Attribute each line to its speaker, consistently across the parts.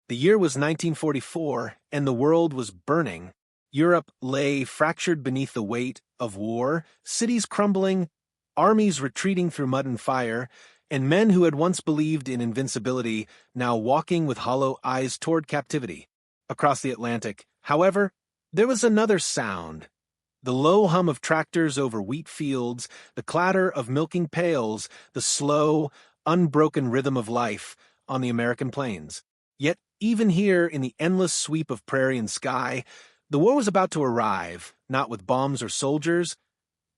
Speaker 1: The year was 1944, and the world was burning. Europe lay fractured beneath the weight of war, cities crumbling, armies retreating through mud and fire, and men who had once believed in invincibility now walking with hollow eyes toward captivity. Across the Atlantic, however, there was another sound. The low hum of tractors over wheat fields, the clatter of milking pails, the slow, unbroken rhythm of life on the American plains. Yet, even here in the endless sweep of prairie and sky, the war was about to arrive, not with bombs or soldiers,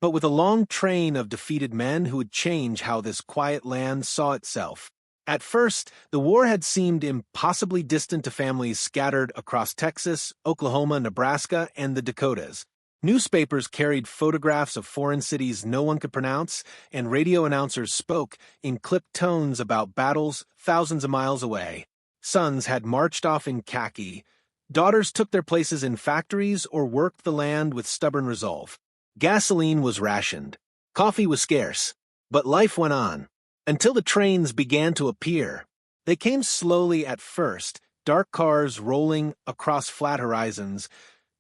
Speaker 1: but with a long train of defeated men who would change how this quiet land saw itself. At first, the war had seemed impossibly distant to families scattered across Texas, Oklahoma, Nebraska, and the Dakotas. Newspapers carried photographs of foreign cities no one could pronounce, and radio announcers spoke in clipped tones about battles thousands of miles away. Sons had marched off in khaki. Daughters took their places in factories or worked the land with stubborn resolve. Gasoline was rationed. Coffee was scarce. But life went on. Until the trains began to appear. They came slowly at first, dark cars rolling across flat horizons,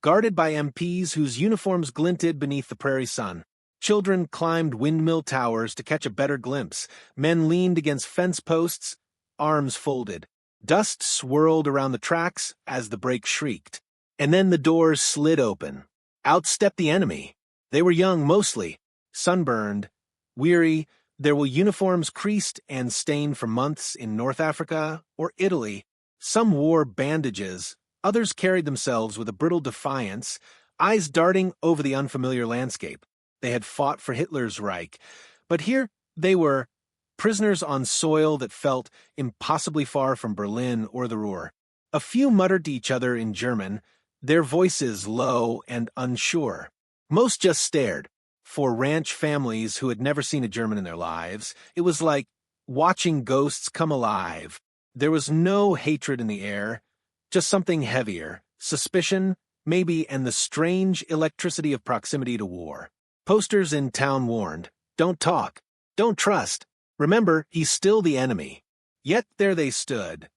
Speaker 1: guarded by MPs whose uniforms glinted beneath the prairie sun. Children climbed windmill towers to catch a better glimpse. Men leaned against fence posts, arms folded. Dust swirled around the tracks as the brake shrieked. And then the doors slid open. Out stepped the enemy. They were young mostly, sunburned, weary. There were uniforms creased and stained for months in North Africa or Italy. Some wore bandages. Others carried themselves with a brittle defiance, eyes darting over the unfamiliar landscape. They had fought for Hitler's Reich, but here they were, prisoners on soil that felt impossibly far from Berlin or the Ruhr. A few muttered to each other in German, their voices low and unsure. Most just stared. For ranch families who had never seen a German in their lives, it was like watching ghosts come alive. There was no hatred in the air, just something heavier, suspicion, maybe, and the strange electricity of proximity to war. Posters in town warned, "Don't talk, don't trust. Remember, he's still the enemy." Yet there they stood.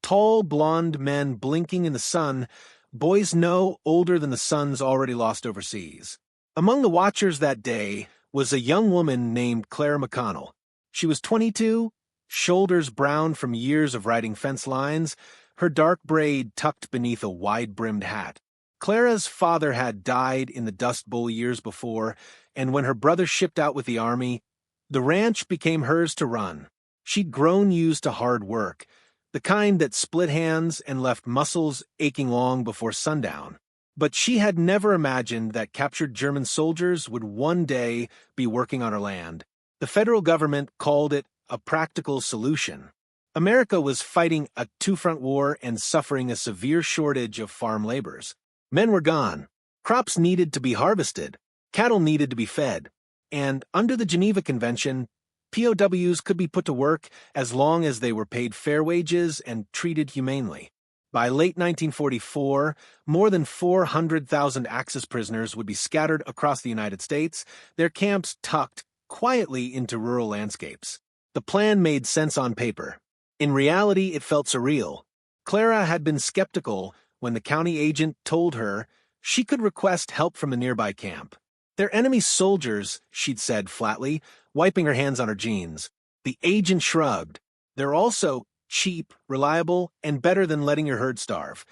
Speaker 1: Tall, blonde men blinking in the sun, boys no older than the sons already lost overseas. Among the watchers that day was a young woman named Claire McConnell. She was 22, shoulders brown from years of riding fence lines, her dark braid tucked beneath a wide-brimmed hat. Clara's father had died in the Dust Bowl years before, and when her brother shipped out with the army, the ranch became hers to run. She'd grown used to hard work, the kind that split hands and left muscles aching long before sundown. But she had never imagined that captured German soldiers would one day be working on her land. The federal government called it a practical solution. America was fighting a two-front war and suffering a severe shortage of farm laborers. Men were gone. Crops needed to be harvested. Cattle needed to be fed. And under the Geneva Convention, POWs could be put to work as long as they were paid fair wages and treated humanely. By late 1944, more than 400,000 Axis prisoners would be scattered across the United States, their camps tucked quietly into rural landscapes. The plan made sense on paper. In reality, it felt surreal. Clara had been skeptical when the county agent told her she could request help from a nearby camp. "They're enemy soldiers," she'd said flatly, wiping her hands on her jeans. The agent shrugged. "They're also cheap, reliable, and better than letting your herd starve."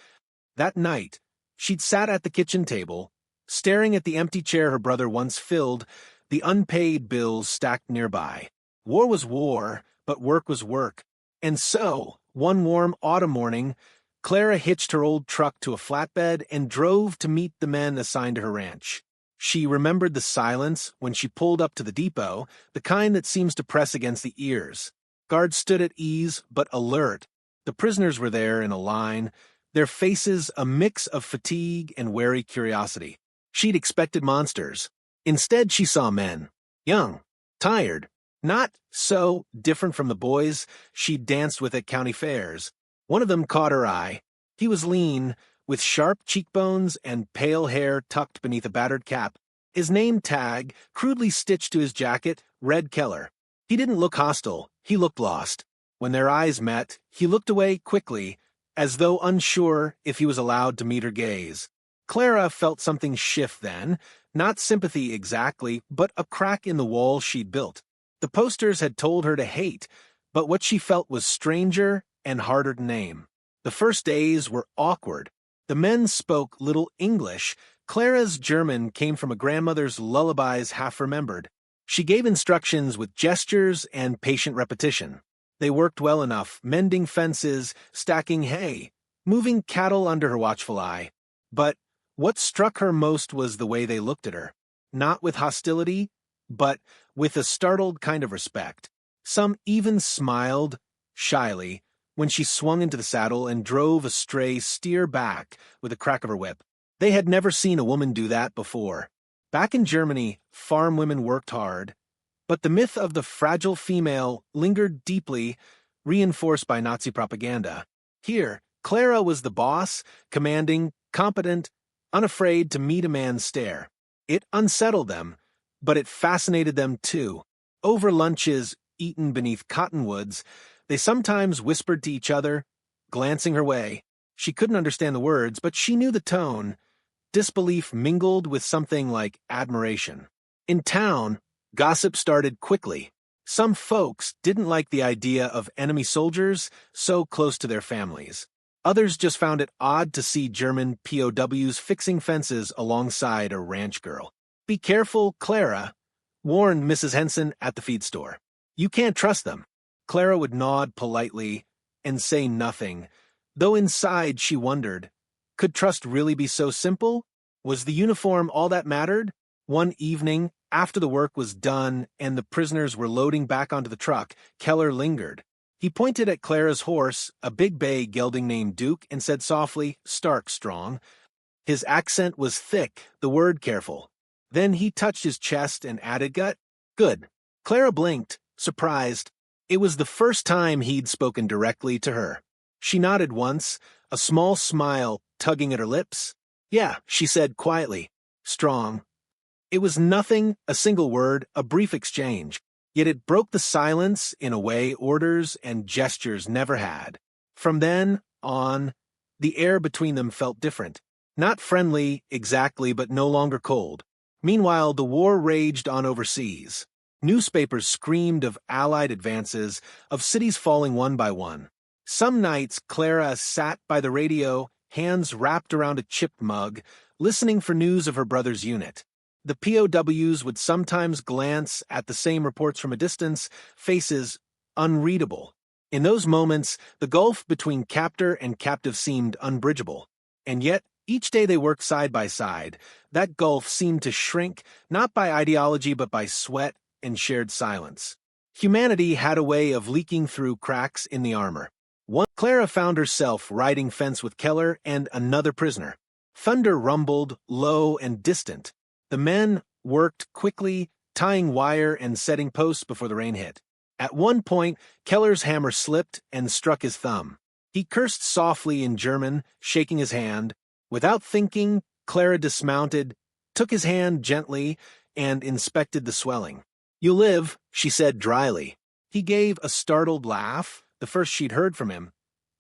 Speaker 1: That night, she'd sat at the kitchen table, staring at the empty chair her brother once filled, the unpaid bills stacked nearby. War was war, but work was work. And so, one warm autumn morning, Clara hitched her old truck to a flatbed and drove to meet the men assigned to her ranch. She remembered the silence when she pulled up to the depot, the kind that seems to press against the ears. Guards stood at ease, but alert. The prisoners were there in a line, their faces a mix of fatigue and wary curiosity. She'd expected monsters. Instead, she saw men. Young, tired, not so different from the boys she'd danced with at county fairs. One of them caught her eye. He was lean, with sharp cheekbones and pale hair tucked beneath a battered cap. His name tag, crudely stitched to his jacket, read Keller. He didn't look hostile. He looked lost. When their eyes met, he looked away quickly, as though unsure if he was allowed to meet her gaze. Clara felt something shift then, not sympathy exactly, but a crack in the wall she'd built. The posters had told her to hate, but what she felt was stranger and harder to name. The first days were awkward. The men spoke little English. Clara's German came from a grandmother's lullabies half-remembered. She gave instructions with gestures and patient repetition. They worked well enough, mending fences, stacking hay, moving cattle under her watchful eye. But what struck her most was the way they looked at her. Not with hostility, but with a startled kind of respect. Some even smiled, shyly, when she swung into the saddle and drove a stray steer back with a crack of her whip. They had never seen a woman do that before. Back in Germany, farm women worked hard, but the myth of the fragile female lingered deeply, reinforced by Nazi propaganda. Here, Clara was the boss, commanding, competent, unafraid to meet a man's stare. It unsettled them, but it fascinated them too. Over lunches eaten beneath cottonwoods, they sometimes whispered to each other, glancing her way. She couldn't understand the words, but she knew the tone. Disbelief mingled with something like admiration. In town, gossip started quickly. Some folks didn't like the idea of enemy soldiers so close to their families. Others just found it odd to see German POWs fixing fences alongside a ranch girl. "Be careful, Clara," warned Mrs. Henson at the feed store. "You can't trust them." Clara would nod politely and say nothing, though inside she wondered, could trust really be so simple? Was the uniform all that mattered? One evening, after the work was done and the prisoners were loading back onto the truck, Keller lingered. He pointed at Clara's horse, a big bay gelding named Duke, and said softly, stark strong. His accent was thick, the word careful. Then he touched his chest and added, "Gut." "Good." Clara blinked, surprised. It was the first time he'd spoken directly to her. She nodded once, a small smile tugging at her lips. "Yeah," she said quietly. "Strong." It was nothing, a single word, a brief exchange. Yet it broke the silence in a way orders and gestures never had. From then on, the air between them felt different. Not friendly, exactly, but no longer cold. Meanwhile, the war raged on overseas. Newspapers screamed of Allied advances, of cities falling one by one. Some nights, Clara sat by the radio, hands wrapped around a chipped mug, listening for news of her brother's unit. The POWs would sometimes glance at the same reports from a distance, faces unreadable. In those moments, the gulf between captor and captive seemed unbridgeable. And yet, each day they worked side by side, that gulf seemed to shrink, not by ideology but by sweat and shared silence. Humanity had a way of leaking through cracks in the armor. One Clara found herself riding fence with Keller and another prisoner. Thunder rumbled, low and distant. The men worked quickly, tying wire and setting posts before the rain hit. At one point, Keller's hammer slipped and struck his thumb. He cursed softly in German, shaking his hand. Without thinking, Clara dismounted, took his hand gently, and inspected the swelling. "You live," she said dryly. He gave a startled laugh, the first she'd heard from him,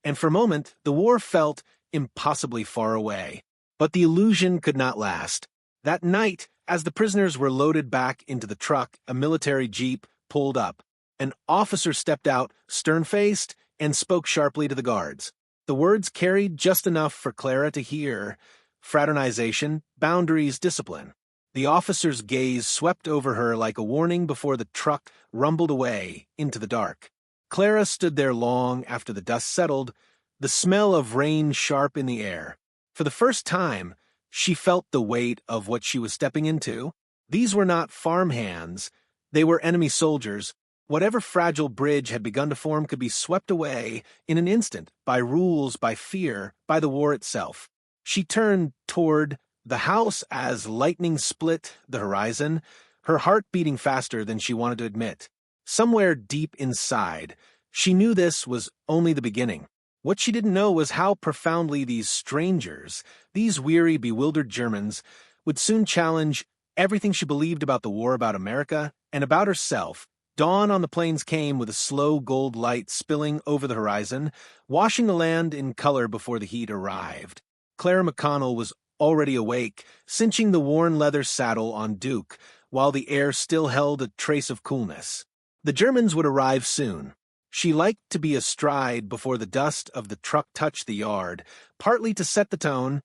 Speaker 1: and for a moment the war felt impossibly far away. But the illusion could not last. That night, as the prisoners were loaded back into the truck, a military jeep pulled up. An officer stepped out, stern-faced, and spoke sharply to the guards. The words carried just enough for Clara to hear: fraternization, boundaries, discipline. The officer's gaze swept over her like a warning before the truck rumbled away into the dark. Clara stood there long after the dust settled, the smell of rain sharp in the air. For the first time, she felt the weight of what she was stepping into. These were not farm hands. They were enemy soldiers. Whatever fragile bridge had begun to form could be swept away in an instant by rules, by fear, by the war itself. She turned toward the house as lightning split the horizon, her heart beating faster than she wanted to admit. Somewhere deep inside, she knew this was only the beginning. What she didn't know was how profoundly these strangers, these weary, bewildered Germans, would soon challenge everything she believed about the war, about America, and about herself, Dawn on the plains came with a slow gold light spilling over the horizon, washing the land in color before the heat arrived. Clara McConnell was already awake, cinching the worn leather saddle on Duke, while the air still held a trace of coolness. The Germans would arrive soon. She liked to be astride before the dust of the truck touched the yard, partly to set the tone,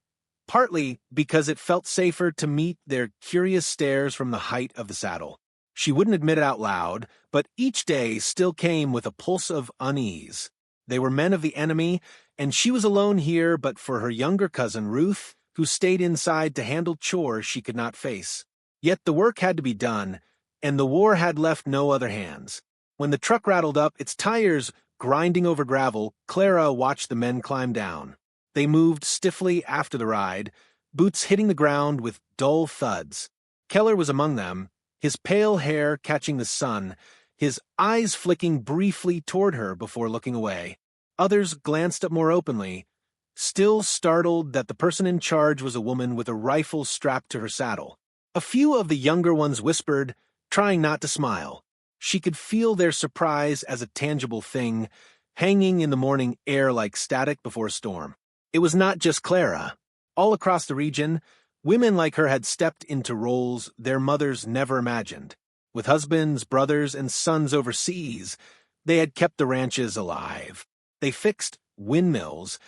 Speaker 1: partly because it felt safer to meet their curious stares from the height of the saddle. She wouldn't admit it out loud, but each day still came with a pulse of unease. They were men of the enemy, and she was alone here but for her younger cousin Ruth, who stayed inside to handle chores she could not face. Yet the work had to be done, and the war had left no other hands. When the truck rattled up, its tires grinding over gravel, Clara watched the men climb down. They moved stiffly after the ride, boots hitting the ground with dull thuds. Keller was among them, his pale hair catching the sun, his eyes flicking briefly toward her before looking away. Others glanced up more openly, still startled that the person in charge was a woman with a rifle strapped to her saddle. A few of the younger ones whispered, trying not to smile. She could feel their surprise as a tangible thing, hanging in the morning air like static before a storm. It was not just Clara. All across the region, women like her had stepped into roles their mothers never imagined. With husbands, brothers, and sons overseas, they had kept the ranches alive. They fixed windmills,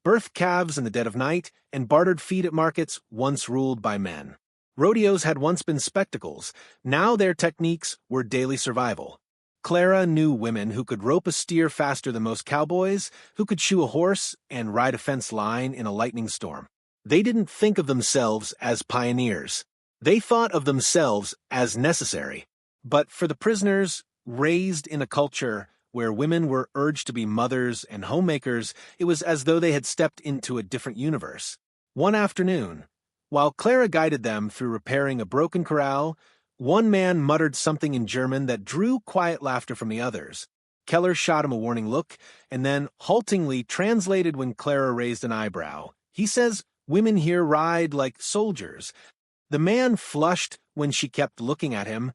Speaker 1: birthed calves in the dead of night, and bartered feed at markets once ruled by men. Rodeos had once been spectacles. Now their techniques were daily survival. Clara knew women who could rope a steer faster than most cowboys, who could shoe a horse and ride a fence line in a lightning storm. They didn't think of themselves as pioneers. They thought of themselves as necessary. But for the prisoners, raised in a culture where women were urged to be mothers and homemakers, it was as though they had stepped into a different universe. One afternoon, while Clara guided them through repairing a broken corral, one man muttered something in German that drew quiet laughter from the others. Keller shot him a warning look, and then haltingly translated when Clara raised an eyebrow. He says, "Women here ride like soldiers." The man flushed when she kept looking at him,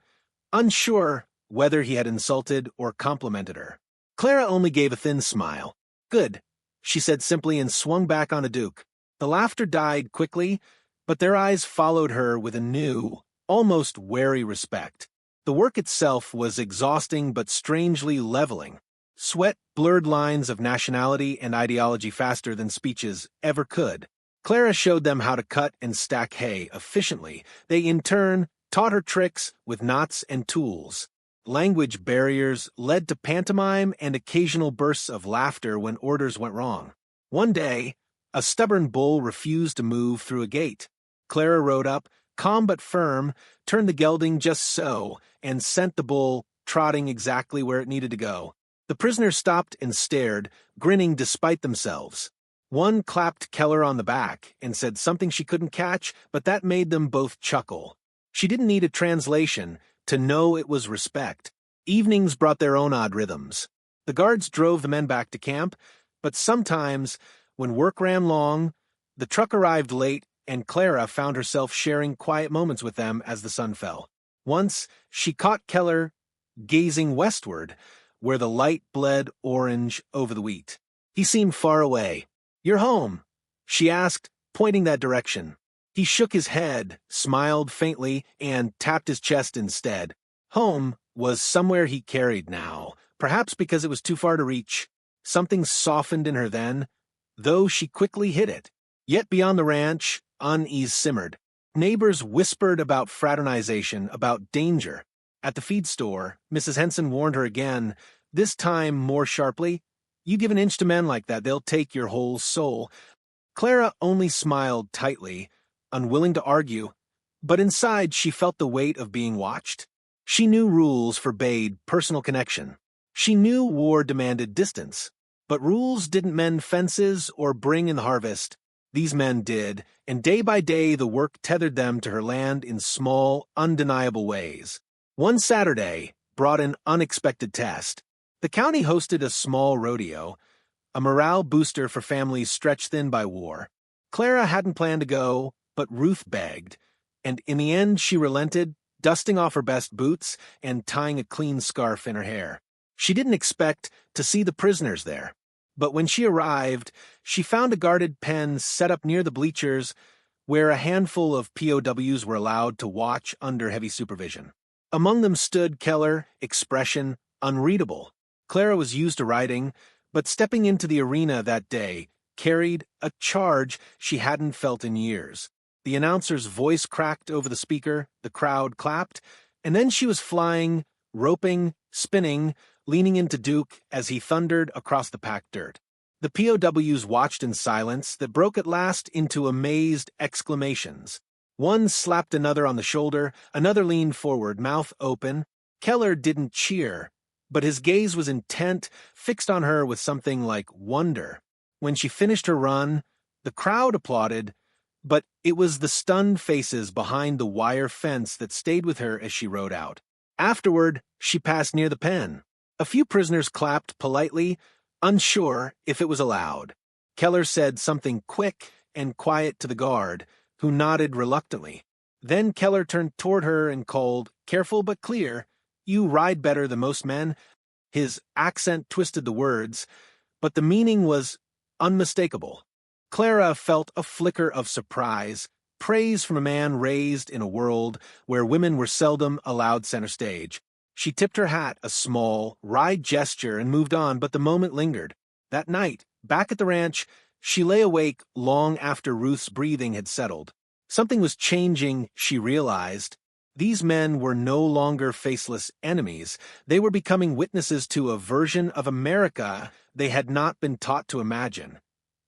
Speaker 1: unsure whether he had insulted or complimented her. Clara only gave a thin smile. "Good," she said simply and swung back on a Duke. The laughter died quickly, but their eyes followed her with a new, almost wary respect. The work itself was exhausting but strangely leveling. Sweat blurred lines of nationality and ideology faster than speeches ever could. Clara showed them how to cut and stack hay efficiently. They, in turn, taught her tricks with knots and tools. Language barriers led to pantomime and occasional bursts of laughter when orders went wrong. One day, a stubborn bull refused to move through a gate. Clara rode up, calm but firm, turned the gelding just so, and sent the bull trotting exactly where it needed to go. The prisoners stopped and stared, grinning despite themselves. One clapped Keller on the back and said something she couldn't catch, but that made them both chuckle. She didn't need a translation to know it was respect. Evenings brought their own odd rhythms. The guards drove the men back to camp, but sometimes, when work ran long, the truck arrived late and Clara found herself sharing quiet moments with them as the sun fell. Once, she caught Keller gazing westward, where the light bled orange over the wheat. He seemed far away. "You're home?" she asked, pointing that direction. He shook his head, smiled faintly, and tapped his chest instead. Home was somewhere he carried now, perhaps because it was too far to reach. Something softened in her then, though she quickly hid it. Yet beyond the ranch, unease simmered. Neighbors whispered about fraternization, about danger. At the feed store, Mrs. Henson warned her again, this time more sharply, "You give an inch to men like that, they'll take your whole soul." Clara only smiled tightly, unwilling to argue, but inside she felt the weight of being watched. She knew rules forbade personal connection. She knew war demanded distance, but rules didn't mend fences or bring in the harvest. These men did, and day by day the work tethered them to her land in small, undeniable ways. One Saturday brought an unexpected test. The county hosted a small rodeo, a morale booster for families stretched thin by war. Clara hadn't planned to go, but Ruth begged, and in the end she relented, dusting off her best boots and tying a clean scarf in her hair. She didn't expect to see the prisoners there. But when she arrived, she found a guarded pen set up near the bleachers where a handful of POWs were allowed to watch under heavy supervision. Among them stood Keller, expression unreadable. Clara was used to writing, but stepping into the arena that day carried a charge she hadn't felt in years. The announcer's voice cracked over the speaker, the crowd clapped, and then she was flying, roping, spinning, leaning into Duke as he thundered across the packed dirt. The POWs watched in silence that broke at last into amazed exclamations. One slapped another on the shoulder, another leaned forward, mouth open. Keller didn't cheer, but his gaze was intent, fixed on her with something like wonder. When she finished her run, the crowd applauded, but it was the stunned faces behind the wire fence that stayed with her as she rode out. Afterward, she passed near the pen. A few prisoners clapped politely, unsure if it was allowed. Keller said something quick and quiet to the guard, who nodded reluctantly. Then Keller turned toward her and called, careful but clear, "You ride better than most men." His accent twisted the words, but the meaning was unmistakable. Clara felt a flicker of surprise, praise from a man raised in a world where women were seldom allowed center stage. She tipped her hat, a small, wry gesture, and moved on, but the moment lingered. That night, back at the ranch, she lay awake long after Ruth's breathing had settled. Something was changing, she realized. These men were no longer faceless enemies. They were becoming witnesses to a version of America they had not been taught to imagine.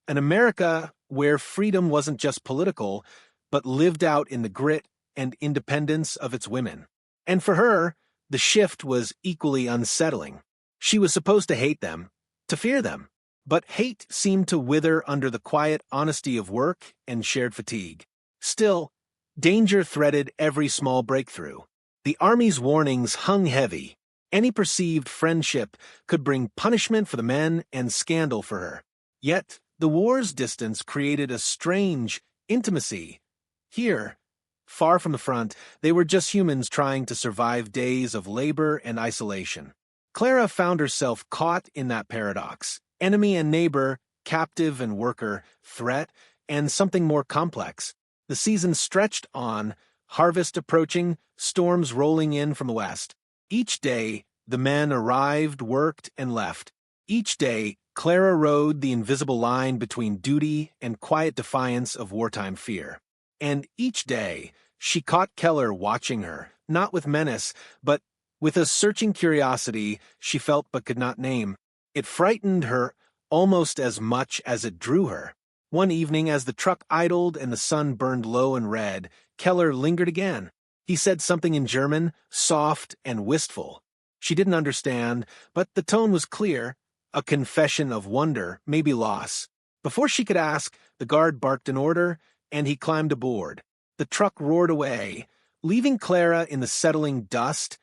Speaker 1: An America where freedom wasn't just political, but lived out in the grit and independence of its women. And for her, the shift was equally unsettling. She was supposed to hate them, to fear them, but hate seemed to wither under the quiet honesty of work and shared fatigue. Still, danger threaded every small breakthrough. The Army's warnings hung heavy. Any perceived friendship could bring punishment for the men and scandal for her. Yet, the war's distance created a strange intimacy. Here, far from the front, they were just humans trying to survive days of labor and isolation. Clara found herself caught in that paradox. Enemy and neighbor, captive and worker, threat, and something more complex. The season stretched on, harvest approaching, storms rolling in from the west. Each day, the men arrived, worked, and left. Each day, Clara rode the invisible line between duty and quiet defiance of wartime fear. And each day, she caught Keller watching her, not with menace, but with a searching curiosity she felt but could not name. It frightened her almost as much as it drew her. One evening, as the truck idled and the sun burned low and red, Keller lingered again. He said something in German, soft and wistful. She didn't understand, but the tone was clear, a confession of wonder, maybe loss. Before she could ask, the guard barked an order, and he climbed aboard. The truck roared away, leaving Clara in the settling dust,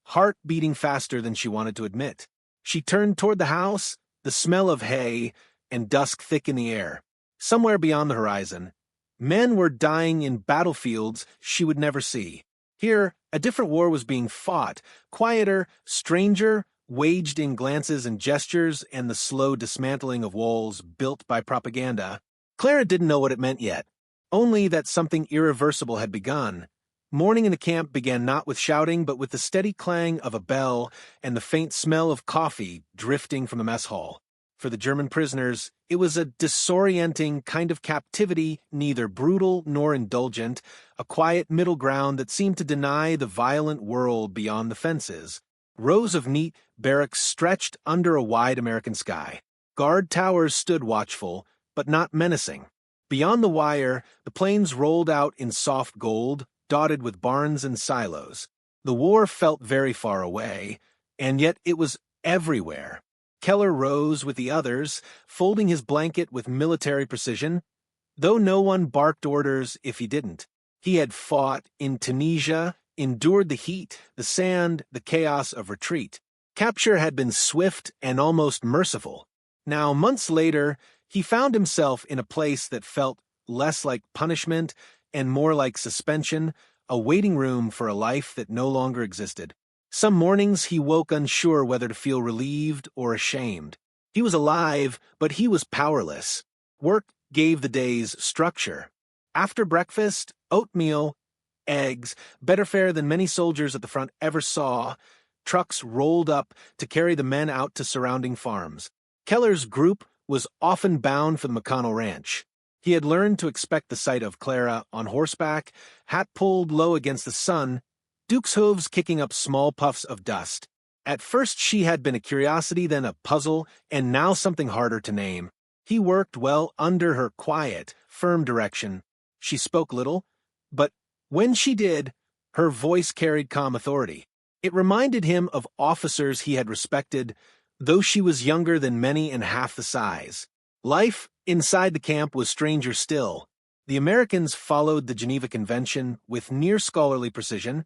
Speaker 1: heart beating faster than she wanted to admit. She turned toward the house, the smell of hay and dusk thick in the air. Somewhere beyond the horizon, men were dying in battlefields she would never see. Here, a different war was being fought, quieter, stranger, waged in glances and gestures and the slow dismantling of walls built by propaganda. Clara didn't know what it meant yet, only that something irreversible had begun. Morning in the camp began not with shouting, but with the steady clang of a bell and the faint smell of coffee drifting from the mess hall. For the German prisoners, it was a disorienting kind of captivity, neither brutal nor indulgent, a quiet middle ground that seemed to deny the violent world beyond the fences. Rows of neat barracks stretched under a wide American sky. Guard towers stood watchful, but not menacing. Beyond the wire, the plains rolled out in soft gold, dotted with barns and silos. The war felt very far away, and yet it was everywhere. Keller rose with the others, folding his blanket with military precision, though no one barked orders if he didn't. He had fought in Tunisia, endured the heat, the sand, the chaos of retreat. Capture had been swift and almost merciful. Now, months later, he found himself in a place that felt less like punishment and more like suspension, a waiting room for a life that no longer existed. Some mornings he woke unsure whether to feel relieved or ashamed. He was alive, but he was powerless. Work gave the days structure. After breakfast, oatmeal, eggs, better fare than many soldiers at the front ever saw. Trucks rolled up to carry the men out to surrounding farms. Keller's group was often bound for the McConnell Ranch. He had learned to expect the sight of Clara on horseback, hat pulled low against the sun, Duke's hooves kicking up small puffs of dust. At first she had been a curiosity, then a puzzle, and now something harder to name. He worked well under her quiet, firm direction. She spoke little, but when she did, her voice carried calm authority. It reminded him of officers he had respected, though she was younger than many and half the size. Life inside the camp was stranger still. The Americans followed the Geneva Convention with near-scholarly precision.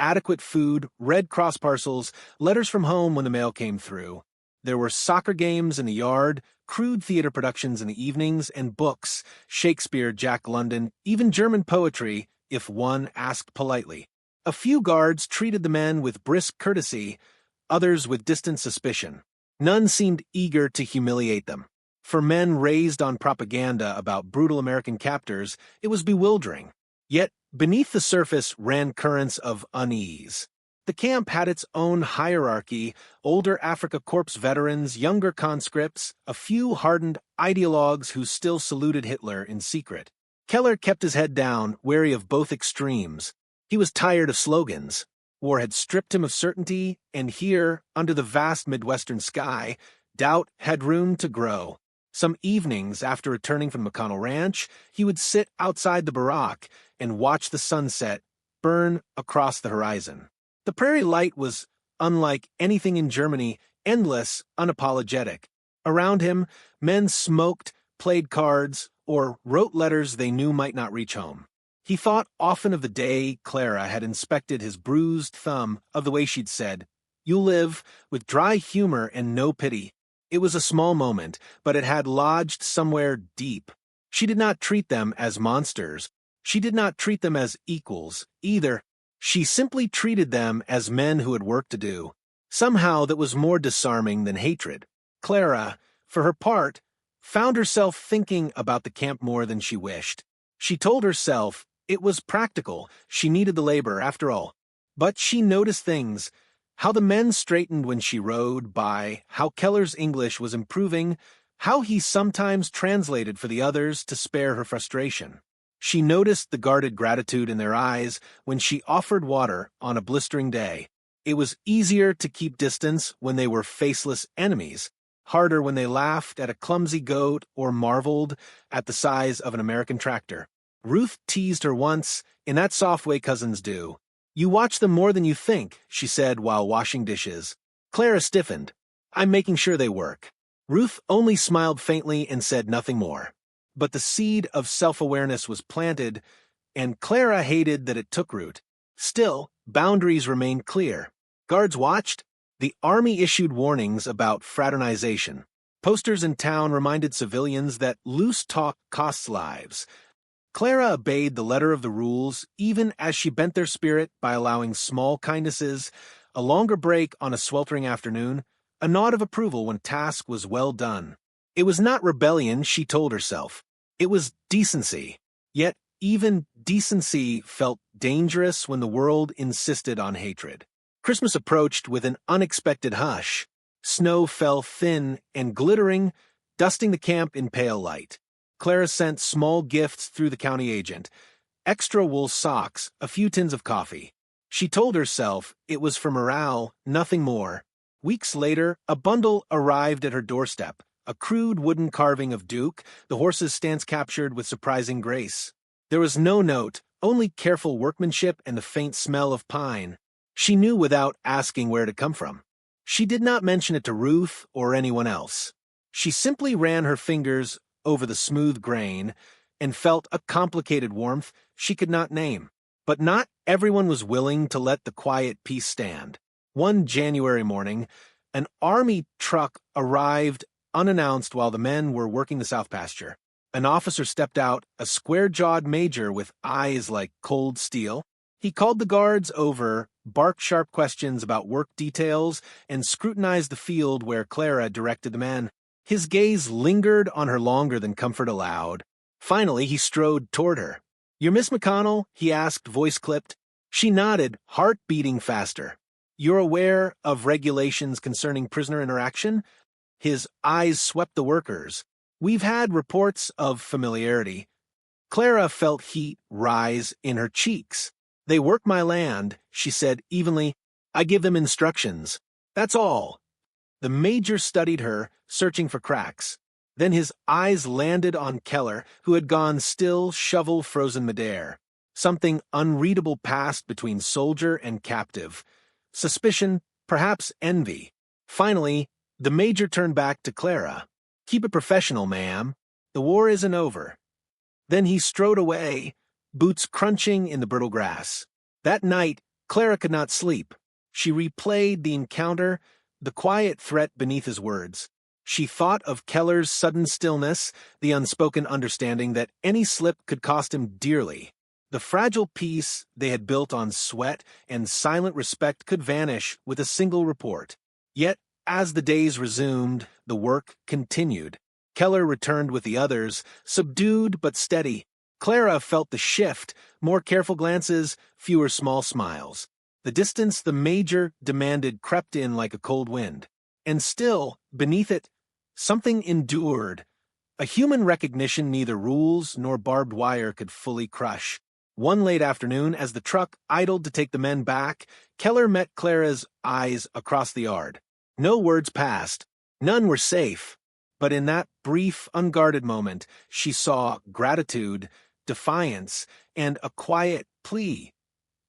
Speaker 1: Adequate food, Red Cross parcels, letters from home when the mail came through. There were soccer games in the yard, crude theater productions in the evenings, and books, Shakespeare, Jack London, even German poetry, if one asked politely. A few guards treated the men with brisk courtesy, others with distant suspicion. None seemed eager to humiliate them. For men raised on propaganda about brutal American captors, it was bewildering. Yet, beneath the surface ran currents of unease. The camp had its own hierarchy, older Africa Corps veterans, younger conscripts, a few hardened ideologues who still saluted Hitler in secret. Keller kept his head down, wary of both extremes. He was tired of slogans. War had stripped him of certainty, and here, under the vast Midwestern sky, doubt had room to grow. Some evenings, after returning from McConnell Ranch, he would sit outside the barack and watch the sunset burn across the horizon. The prairie light was, unlike anything in Germany, endless, unapologetic. Around him, men smoked, played cards, or wrote letters they knew might not reach home. He thought often of the day Clara had inspected his bruised thumb, of the way she'd said, "You'll live," with dry humor and no pity. It was a small moment, but it had lodged somewhere deep. She did not treat them as monsters. She did not treat them as equals, either. She simply treated them as men who had work to do. Somehow that was more disarming than hatred. Clara, for her part, found herself thinking about the camp more than she wished. She told herself it was practical, she needed the labor, after all. But she noticed things. How the men straightened when she rode by, how Keller's English was improving, how he sometimes translated for the others to spare her frustration. She noticed the guarded gratitude in their eyes when she offered water on a blistering day. It was easier to keep distance when they were faceless enemies, harder when they laughed at a clumsy goat or marveled at the size of an American tractor. Ruth teased her once, in that soft way cousins do. "You watch them more than you think," she said while washing dishes. Clara stiffened. "I'm making sure they work." Ruth only smiled faintly and said nothing more. But the seed of self-awareness was planted, and Clara hated that it took root. Still, boundaries remained clear. Guards watched. The army issued warnings about fraternization. Posters in town reminded civilians that loose talk costs lives. Clara obeyed the letter of the rules, even as she bent their spirit by allowing small kindnesses, a longer break on a sweltering afternoon, a nod of approval when task was well done. It was not rebellion, she told herself. It was decency. Yet even decency felt dangerous when the world insisted on hatred. Christmas approached with an unexpected hush. Snow fell thin and glittering, dusting the camp in pale light. Clara sent small gifts through the county agent. Extra wool socks, a few tins of coffee. She told herself it was for morale, nothing more. Weeks later, a bundle arrived at her doorstep, a crude wooden carving of Duke, the horse's stance captured with surprising grace. There was no note, only careful workmanship and the faint smell of pine. She knew without asking where it had come from. She did not mention it to Ruth or anyone else. She simply ran her fingers over the smooth grain and felt a complicated warmth she could not name. But not everyone was willing to let the quiet peace stand. One January morning, an army truck arrived unannounced while the men were working the south pasture. An officer stepped out, a square-jawed major with eyes like cold steel. He called the guards over, barked sharp questions about work details, and scrutinized the field where Clara directed the men. His gaze lingered on her longer than comfort allowed. Finally, he strode toward her. "You're Miss McConnell?" he asked, voice clipped. She nodded, heart beating faster. "You're aware of regulations concerning prisoner interaction?" His eyes swept the workers. "We've had reports of familiarity." Clara felt heat rise in her cheeks. "They work my land," she said evenly. "I give them instructions. That's all." The major studied her, searching for cracks. Then his eyes landed on Keller, who had gone still, shovel-frozen midair. Something unreadable passed between soldier and captive. Suspicion, perhaps envy. Finally, the major turned back to Clara. "Keep it professional, ma'am. The war isn't over." Then he strode away, boots crunching in the brittle grass. That night, Clara could not sleep. She replayed the encounter, the quiet threat beneath his words. She thought of Keller's sudden stillness, the unspoken understanding that any slip could cost him dearly. The fragile peace they had built on sweat and silent respect could vanish with a single report. Yet, as the days resumed, the work continued. Keller returned with the others, subdued but steady. Clara felt the shift, more careful glances, fewer small smiles. The distance the major demanded crept in like a cold wind. And still, beneath it, something endured. A human recognition neither rules nor barbed wire could fully crush. One late afternoon, as the truck idled to take the men back, Keller met Clara's eyes across the yard. No words passed. None were safe. But in that brief, unguarded moment, she saw gratitude, defiance, and a quiet plea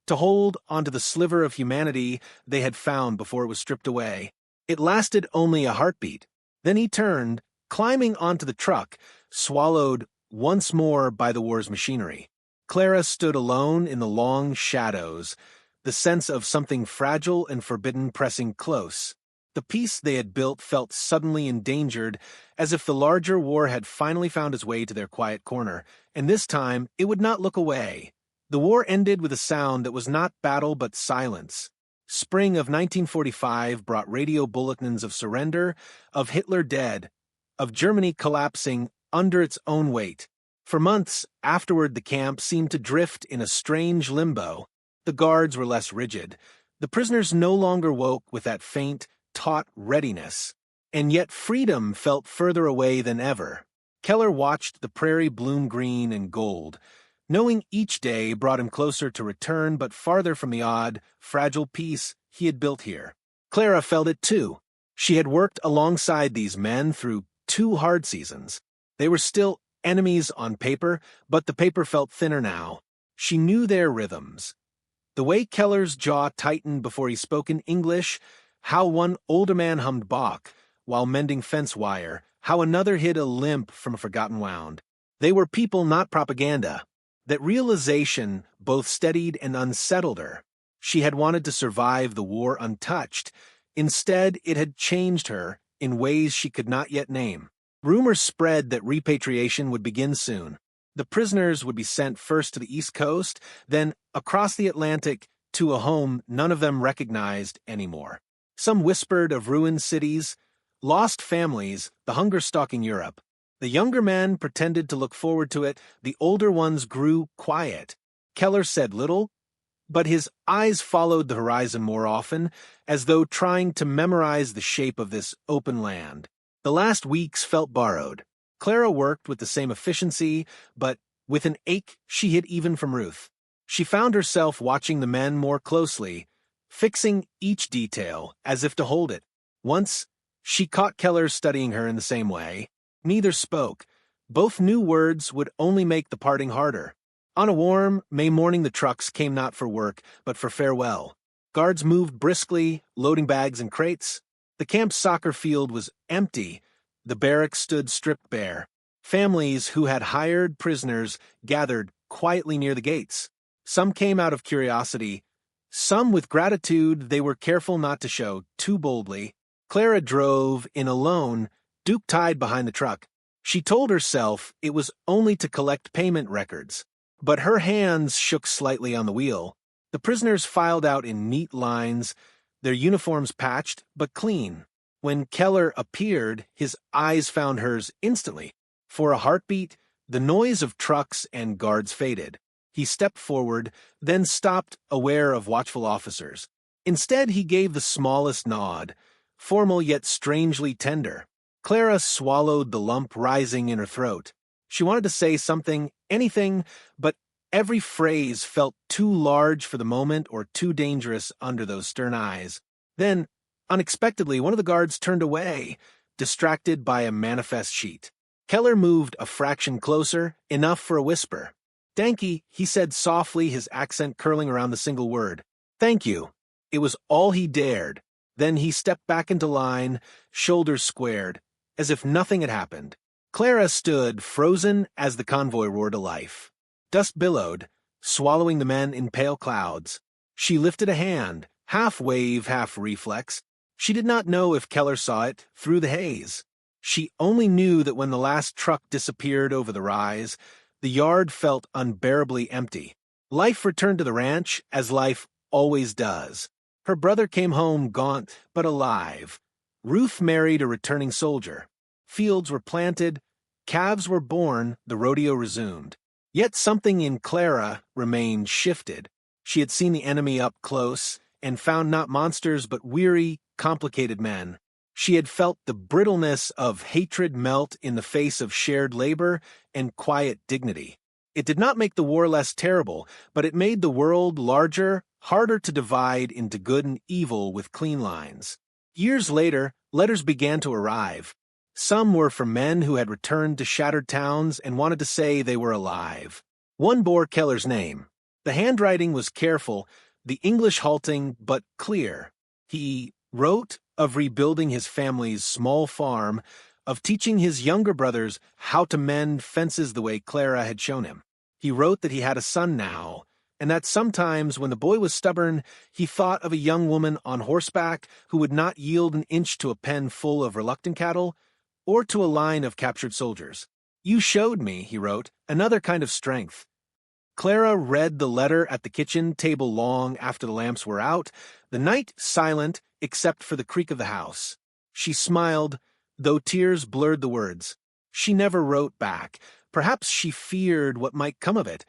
Speaker 1: to hold onto the sliver of humanity they had found before it was stripped away. It lasted only a heartbeat. Then he turned, climbing onto the truck, swallowed once more by the war's machinery. Clara stood alone in the long shadows, the sense of something fragile and forbidden pressing close. The peace they had built felt suddenly endangered, as if the larger war had finally found its way to their quiet corner, and this time it would not look away. The war ended with a sound that was not battle but silence. Spring of 1945 brought radio bulletins of surrender, of Hitler dead, of Germany collapsing under its own weight. For months afterward, the camp seemed to drift in a strange limbo. The guards were less rigid. The prisoners no longer woke with that faint, taut readiness. And yet freedom felt further away than ever. Keller watched the prairie bloom green and gold, knowing each day brought him closer to return but farther from the odd, fragile peace he had built here. Clara felt it too. She had worked alongside these men through 2 hard seasons. They were still enemies on paper, but the paper felt thinner now. She knew their rhythms. The way Keller's jaw tightened before he spoke in English, how one older man hummed Bach while mending fence wire, how another hid a limp from a forgotten wound. They were people, not propaganda. That realization both steadied and unsettled her. She had wanted to survive the war untouched. Instead, it had changed her in ways she could not yet name. Rumors spread that repatriation would begin soon. The prisoners would be sent first to the East Coast, then across the Atlantic to a home none of them recognized anymore. Some whispered of ruined cities, lost families, the hunger stalking Europe. The younger men pretended to look forward to it, the older ones grew quiet. Keller said little, but his eyes followed the horizon more often, as though trying to memorize the shape of this open land. The last weeks felt borrowed. Clara worked with the same efficiency, but with an ache she hid even from Ruth. She found herself watching the men more closely, fixing each detail as if to hold it. Once, she caught Keller studying her in the same way. Neither spoke. Both knew words would only make the parting harder. On a warm May morning, the trucks came not for work, but for farewell. Guards moved briskly, loading bags and crates. The camp's soccer field was empty. The barracks stood stripped bare. Families who had hired prisoners gathered quietly near the gates. Some came out of curiosity. Some with gratitude they were careful not to show too boldly. Clara drove in alone, Duke tied behind the truck. She told herself it was only to collect payment records. But her hands shook slightly on the wheel. The prisoners filed out in neat lines, their uniforms patched but clean. When Keller appeared, his eyes found hers instantly. For a heartbeat, the noise of trucks and guards faded. He stepped forward, then stopped, aware of watchful officers. Instead, he gave the smallest nod, formal yet strangely tender. Clara swallowed the lump rising in her throat. She wanted to say something, anything, but every phrase felt too large for the moment or too dangerous under those stern eyes. Then, unexpectedly, one of the guards turned away, distracted by a manifest sheet. Keller moved a fraction closer, enough for a whisper. "Danke," he said softly, his accent curling around the single word. "Thank you." It was all he dared. Then he stepped back into line, shoulders squared, as if nothing had happened. Clara stood, frozen as the convoy roared to life. Dust billowed, swallowing the men in pale clouds. She lifted a hand, half wave, half reflex. She did not know if Keller saw it through the haze. She only knew that when the last truck disappeared over the rise, the yard felt unbearably empty. Life returned to the ranch, as life always does. Her brother came home gaunt but alive. Ruth married a returning soldier. Fields were planted, calves were born, the rodeo resumed. Yet something in Clara remained shifted. She had seen the enemy up close and found not monsters but weary, complicated men. She had felt the brittleness of hatred melt in the face of shared labor and quiet dignity. It did not make the war less terrible, but it made the world larger, harder to divide into good and evil with clean lines. Years later, letters began to arrive. Some were from men who had returned to shattered towns and wanted to say they were alive. One bore Keller's name. The handwriting was careful, the English halting but clear. He wrote of rebuilding his family's small farm, of teaching his younger brothers how to mend fences the way Clara had shown him. He wrote that he had a son now, and that sometimes, when the boy was stubborn, he thought of a young woman on horseback who would not yield an inch to a pen full of reluctant cattle, or to a line of captured soldiers. "You showed me," he wrote, "another kind of strength." Clara read the letter at the kitchen table long after the lamps were out, the night silent except for the creak of the house. She smiled, though tears blurred the words. She never wrote back. Perhaps she feared what might come of it.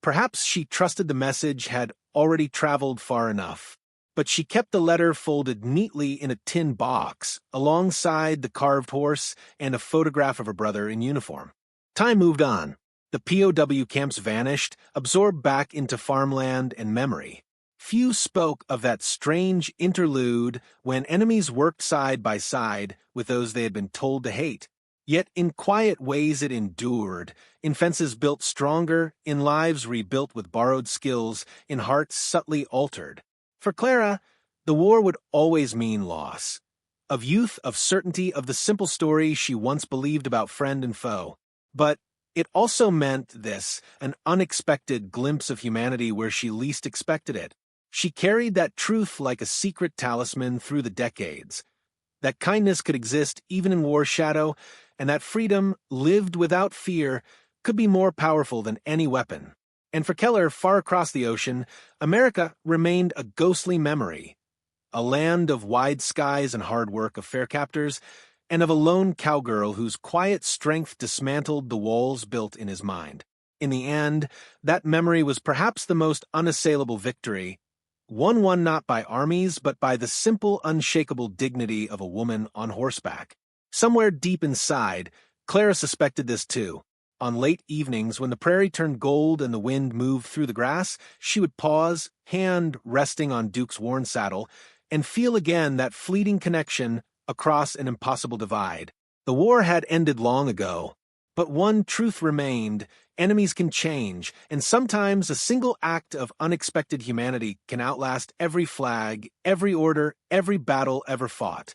Speaker 1: Perhaps she trusted the message had already traveled far enough. But she kept the letter folded neatly in a tin box, alongside the carved horse and a photograph of her brother in uniform. Time moved on. The POW camps vanished, absorbed back into farmland and memory. Few spoke of that strange interlude when enemies worked side by side with those they had been told to hate. Yet in quiet ways it endured, in fences built stronger, in lives rebuilt with borrowed skills, in hearts subtly altered. For Clara, the war would always mean loss. Of youth, of certainty, of the simple story she once believed about friend and foe. But it also meant this, an unexpected glimpse of humanity where she least expected it. She carried that truth like a secret talisman through the decades. That kindness could exist even in war's shadow, and that freedom, lived without fear, could be more powerful than any weapon. And for Keller, far across the ocean, America remained a ghostly memory. A land of wide skies and hard work of fair captors, and of a lone cowgirl whose quiet strength dismantled the walls built in his mind. In the end, that memory was perhaps the most unassailable victory, one won not by armies, but by the simple, unshakable dignity of a woman on horseback. Somewhere deep inside, Clara suspected this too. On late evenings, when the prairie turned gold and the wind moved through the grass, she would pause, hand resting on Duke's worn saddle, and feel again that fleeting connection across an impossible divide. The war had ended long ago, but one truth remained: enemies can change, and sometimes a single act of unexpected humanity can outlast every flag, every order, every battle ever fought.